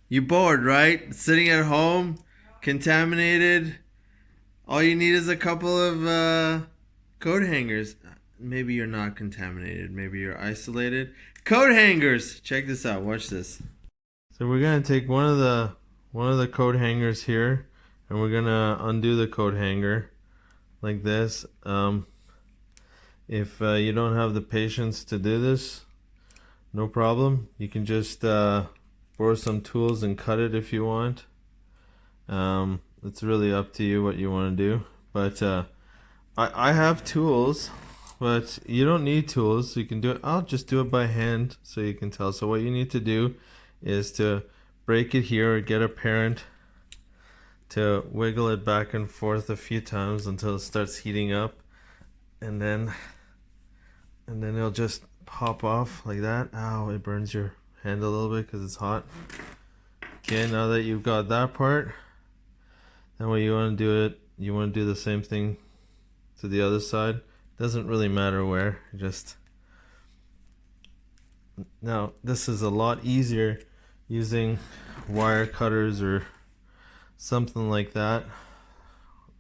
You bored, right? Sitting at home, contaminated. All you need is a couple of coat hangers. Maybe you're not contaminated. Maybe you're isolated. Coat hangers. Check this out. Watch this. So we're gonna take one of the coat hangers here, and we're gonna undo the coat hanger like this. If you don't have the patience to do this, no problem. You can just borrow some tools and cut it if you want. It's really up to you what you want to do. But I have tools, but you don't need tools. You can do it. I'll just do it by hand so you can tell. So what you need to do is to break it here or get a parent to wiggle it back and forth a few times until it starts heating up, and then it'll just pop off like that. Ow, it burns your hand a little bit because it's hot. Okay, now that you've got that part, then what you want to you want to do the same thing to the other side. Doesn't really matter where, just now this is a lot easier using wire cutters or something like that.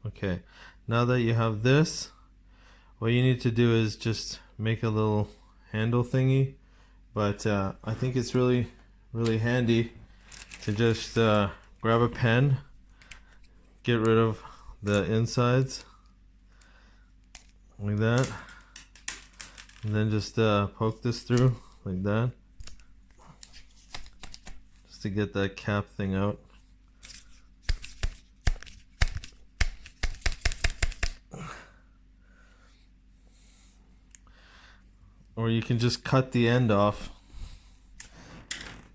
Okay, now that you have this, what you need to do is just make a little handle thingy, but I think it's really handy to just grab a pen, get rid of the insides like that, and then just poke this through like that just to get that cap thing out. Or you can just cut the end off.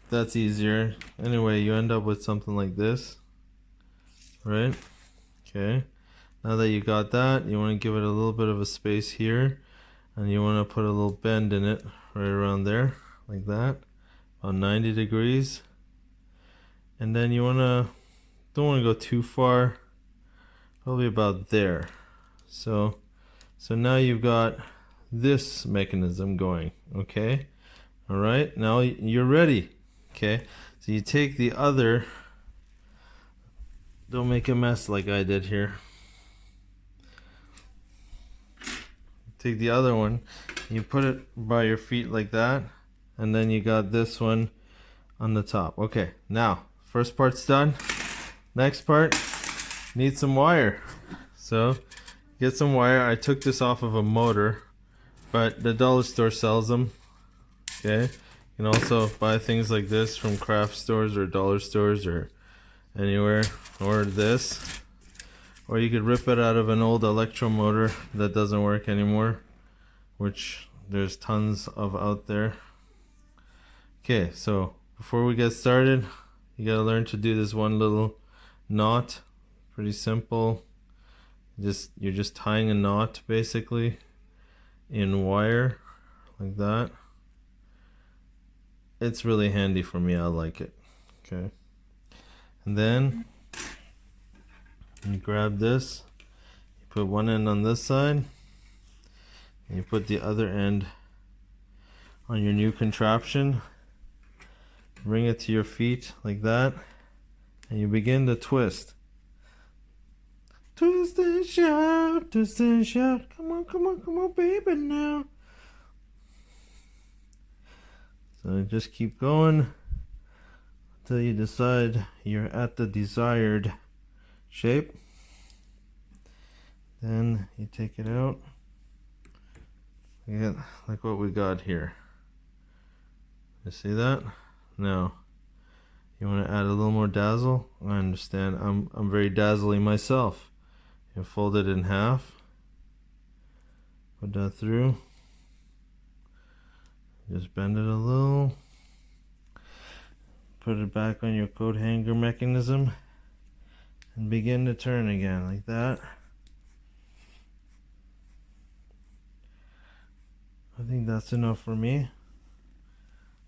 That's easier. Anyway, you end up with something like this, right? Okay. Now that you got that, you want to give it a little bit of a space here, and you want to put a little bend in it right around there, like that, about 90 degrees. And then you don't want to go too far, probably about there. So now you've got this mechanism going. Okay, all right, now you're ready. Okay, so you take the other, don't make a mess like I did here. Take the other one, you put it by your feet like that, and then you got this one on the top. Okay, now first part's done. Next part, need some wire. So get some wire. I took this off of a motor, but the dollar store sells them. Okay, you can also buy things like this from craft stores or dollar stores or anywhere, or this, or you could rip it out of an old electro motor that doesn't work anymore, which there's tons of out there. Okay, so before we get started, you gotta learn to do this one little knot. Pretty simple. You're just tying a knot basically in wire like that. It's really handy for me. I like it. Okay, and then you grab this, you put one end on this side, and you put the other end on your new contraption. Bring it to your feet like that, and you begin to twist. Twist and shout, twist and shout. Come on, come on, come on, baby, now. So just keep going until you decide you're at the desired shape. Then you take it out. Like what we got here. You see that? Now, you want to add a little more dazzle? I understand. I'm very dazzly myself. You fold it in half. Put that through. Just bend it a little. Put it back on your coat hanger mechanism and begin to turn again like that. I think that's enough for me.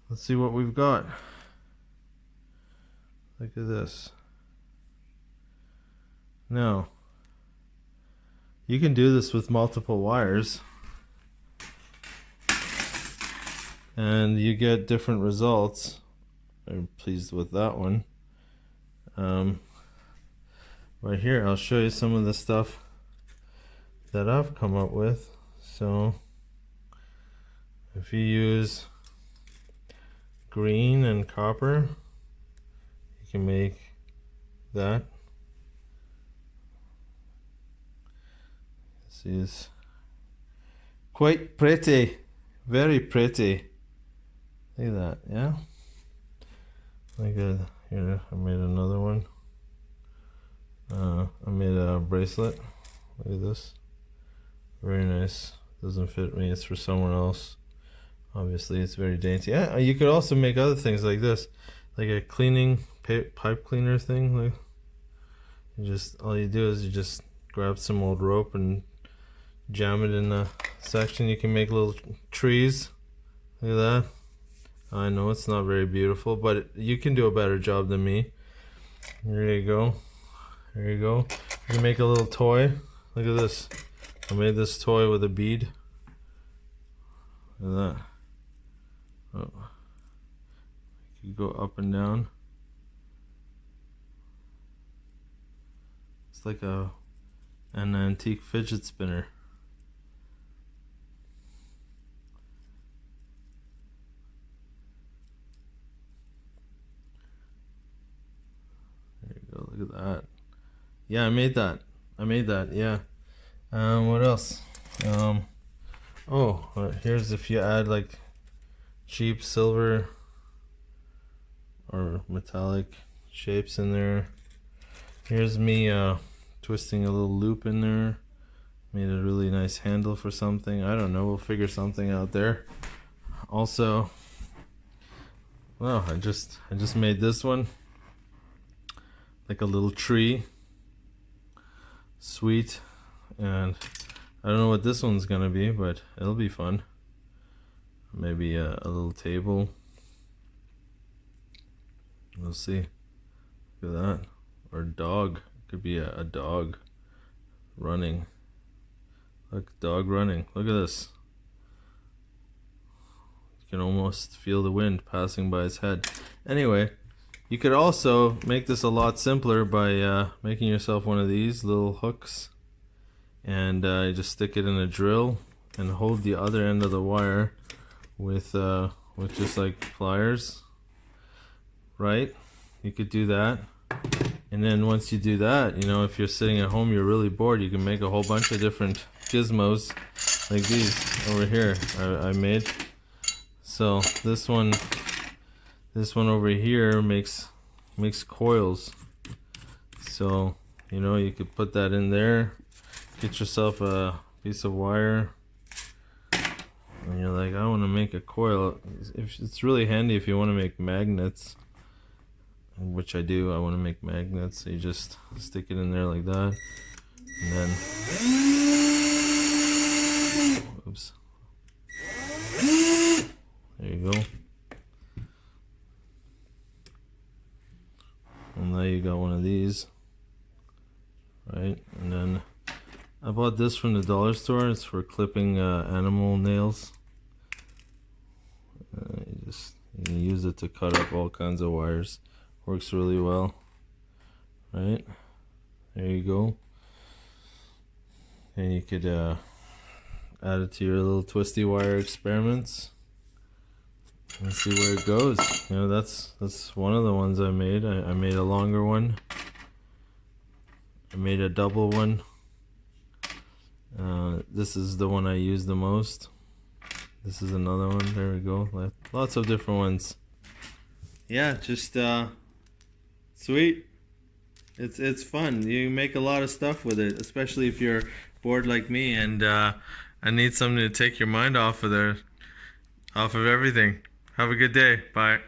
Let's see what we've got. Look at this. Now, you can do this with multiple wires, and you get different results. I'm pleased with that one. right here I'll show you some of the stuff that I've come up with. So if you use green and copper, you can make that. This is quite pretty, very pretty. Look at that, yeah. Like here, I made another one. I made a bracelet. Look at this. Very nice. Doesn't fit me. It's for someone else. Obviously, it's very dainty. Yeah, you could also make other things like this, like a cleaning pipe cleaner thing. Like, all you do is you just grab some old rope and jam it in a section. You can make little trees. Look at that. I know it's not very beautiful, but you can do a better job than me. There you go. There you go. You can make a little toy. Look at this. I made this toy with a bead. Look at that. Oh. You go up and down. It's like an antique fidget spinner. There you go. Look at that. Yeah, I made that. Yeah. What else? Here's if you add like cheap silver or metallic shapes in there. Here's me twisting a little loop in there. Made a really nice handle for something. I don't know, we'll figure something out there. Also, well, I just made this one. Like a little tree. Sweet. And I don't know what this one's gonna be, but it'll be fun. Maybe a little table. We'll see. Look at that. Or a dog. Could be a dog running. Look, dog running. Look at this. You can almost feel the wind passing by his head. Anyway, you could also make this a lot simpler by making yourself one of these little hooks. And you just stick it in a drill and hold the other end of the wire with just like pliers, right? You could do that. And then once you do that, you know, if you're sitting at home, you're really bored, you can make a whole bunch of different gizmos like these over here I made. So this one over here makes coils. So, you know, you could put that in there. Get yourself a piece of wire and you're like, I want to make a coil. It's really handy if you want to make magnets, which I do. I want to make magnets. So you just stick it in there like that, and then oops, there you go. And now you got one of these, right? And then I bought this from the dollar store. It's for clipping animal nails. You can use it to cut up all kinds of wires. Works really well. Right? There you go. And you could add it to your little twisty wire experiments and see where it goes. You know, that's one of the ones I made. I made a longer one. I made a double one. This is the one I use the most. This is another one. There we go. Lots of different ones. Yeah, just sweet. It's fun. You make a lot of stuff with it, especially if you're bored like me and I need something to take your mind off of everything. Have a good day. Bye.